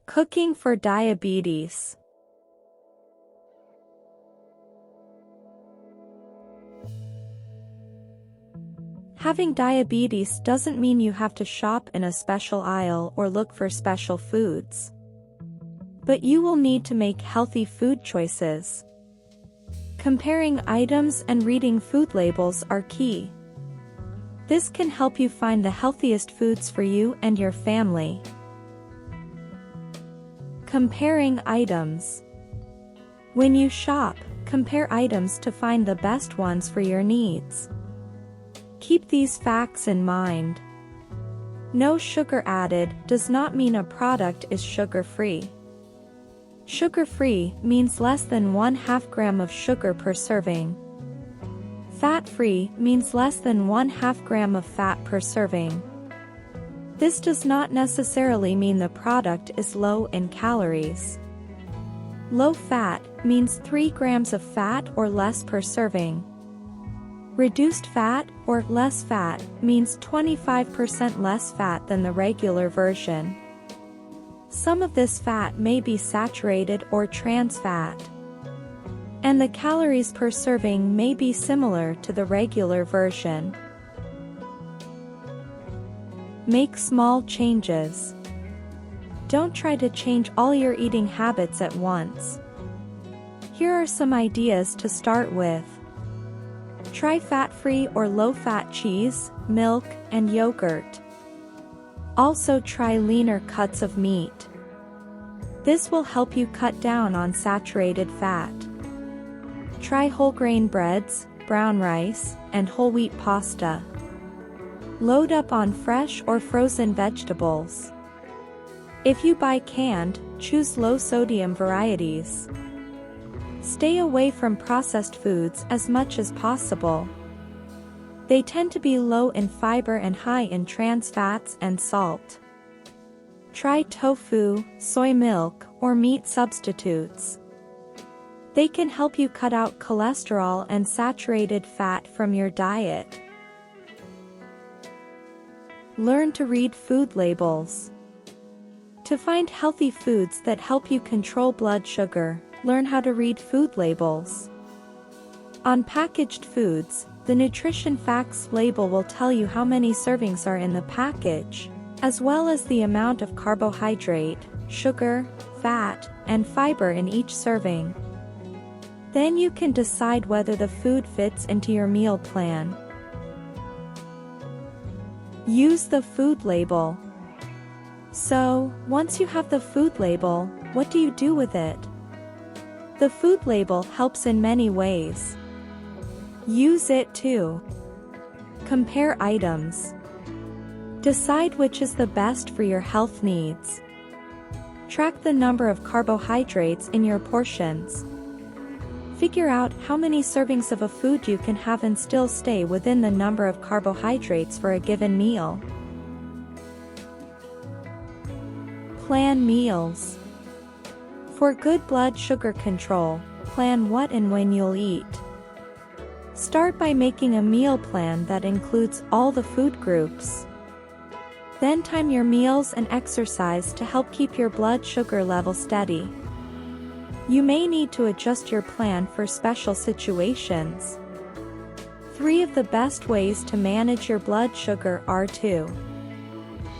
Cooking for diabetes. Having diabetes doesn't mean you have to shop in a special aisle or look for special foods. But you will need to make healthy food choices. Comparing items and reading food labels are key. This can help you find the healthiest foods for you and your family. Comparing items. When you shop, compare items to find the best ones for your needs. Keep these facts in mind. No sugar added does not mean a product is sugar-free. Sugar-free means less than 1/2 gram of sugar per serving. Fat-free means less than 1/2 gram of fat per serving. This does not necessarily mean the product is low in calories. Low fat means 3 grams of fat or less per serving. Reduced fat or less fat means 25% less fat than the regular version. Some of this fat may be saturated or trans fat. And the calories per serving may be similar to the regular version. Make small changes. Don't try to change all your eating habits at once. Here are some ideas to start with. Try fat-free or low-fat cheese, milk, and yogurt. Also try leaner cuts of meat. This will help you cut down on saturated fat. Try whole grain breads, brown rice, and whole wheat pasta. Load up on fresh or frozen vegetables. If you buy canned, choose low-sodium varieties. Stay away from processed foods as much as possible. They tend to be low in fiber and high in trans fats and salt. Try tofu, soy milk, or meat substitutes. They can help you cut out cholesterol and saturated fat from your diet. Learn to read food labels. To find healthy foods that help you control blood sugar, learn how to read food labels. On packaged foods, the nutrition facts label will tell you how many servings are in the package, as well as the amount of carbohydrate, sugar, fat, and fiber in each serving. Then you can decide whether the food fits into your meal plan. Use the food label. So, once you have the food label, what do you do with it? The food label helps in many ways. Use it to compare items. Decide which is the best for your health needs. Track the number of carbohydrates in your portions. Figure out how many servings of a food you can have and still stay within the number of carbohydrates for a given meal. Plan meals. For good blood sugar control, plan what and when you'll eat. Start by making a meal plan that includes all the food groups. Then time your meals and exercise to help keep your blood sugar level steady. You may need to adjust your plan for special situations. 3 of the best ways to manage your blood sugar are to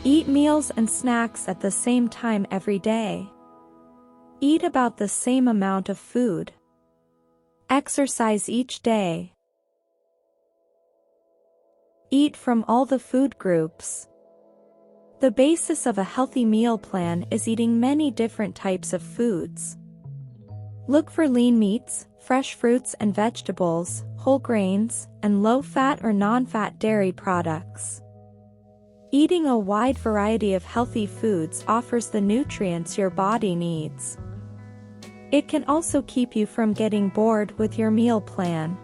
eat meals and snacks at the same time every day. Eat about the same amount of food. Exercise each day. Eat from all the food groups. The basis of a healthy meal plan is eating many different types of foods. Look for lean meats, fresh fruits and vegetables, whole grains, and low-fat or non-fat dairy products. Eating a wide variety of healthy foods offers the nutrients your body needs. It can also keep you from getting bored with your meal plan.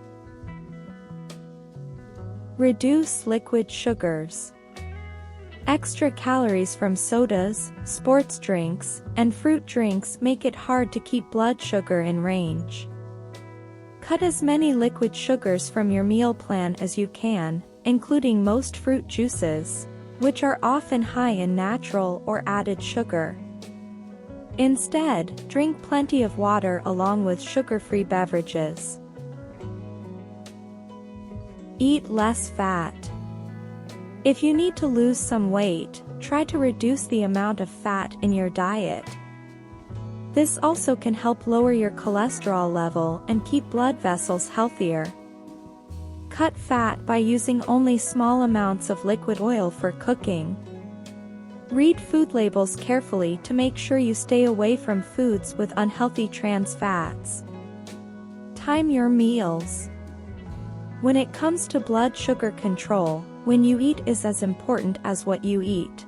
Reduce liquid sugars. Extra calories from sodas, sports drinks, and fruit drinks make it hard to keep blood sugar in range. Cut as many liquid sugars from your meal plan as you can, including most fruit juices, which are often high in natural or added sugar. Instead, drink plenty of water along with sugar-free beverages. Eat less fat. If you need to lose some weight, try to reduce the amount of fat in your diet. This also can help lower your cholesterol level and keep blood vessels healthier. Cut fat by using only small amounts of liquid oil for cooking. Read food labels carefully to make sure you stay away from foods with unhealthy trans fats. Time your meals. When it comes to blood sugar control, when you eat is as important as what you eat.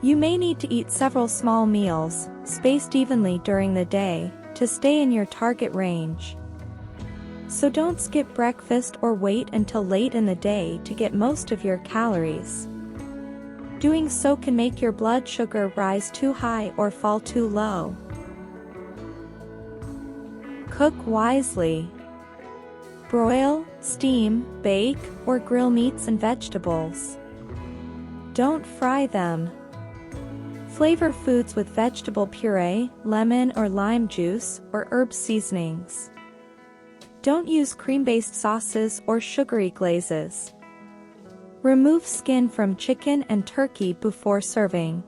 You may need to eat several small meals, spaced evenly during the day, to stay in your target range. So don't skip breakfast or wait until late in the day to get most of your calories. Doing so can make your blood sugar rise too high or fall too low. Cook wisely. Broil, steam, bake, or grill meats and vegetables. Don't fry them. Flavor foods with vegetable puree, lemon or lime juice, or herb seasonings. Don't use cream-based sauces or sugary glazes. Remove skin from chicken and turkey before serving.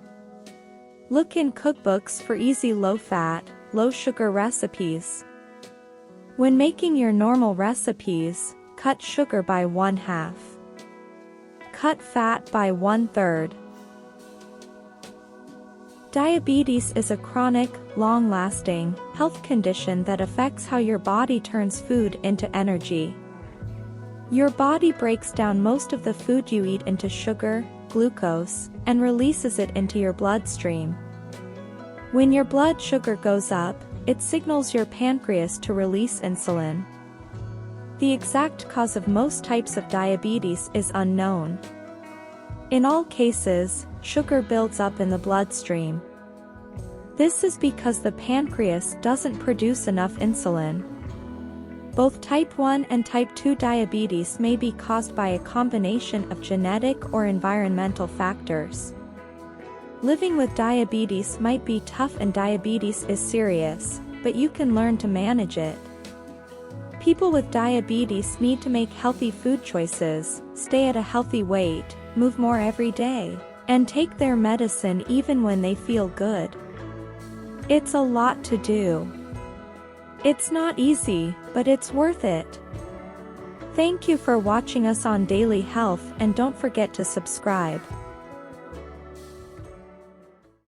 Look in cookbooks for easy low-fat, low-sugar recipes. When making your normal recipes, cut sugar by 1/2. Cut fat by 1/3. Diabetes is a chronic, long-lasting, health condition that affects how your body turns food into energy. Your body breaks down most of the food you eat into sugar, glucose, and releases it into your bloodstream. When your blood sugar goes up, it signals your pancreas to release insulin. The exact cause of most types of diabetes is unknown. In all cases, sugar builds up in the bloodstream. This is because the pancreas doesn't produce enough insulin. Both type 1 and type 2 diabetes may be caused by a combination of genetic or environmental factors. Living with diabetes might be tough and diabetes is serious, but you can learn to manage it. People with diabetes need to make healthy food choices, stay at a healthy weight, move more every day, and take their medicine even when they feel good. It's a lot to do. It's not easy, but it's worth it. Thank you for watching us on Daily Health and don't forget to subscribe.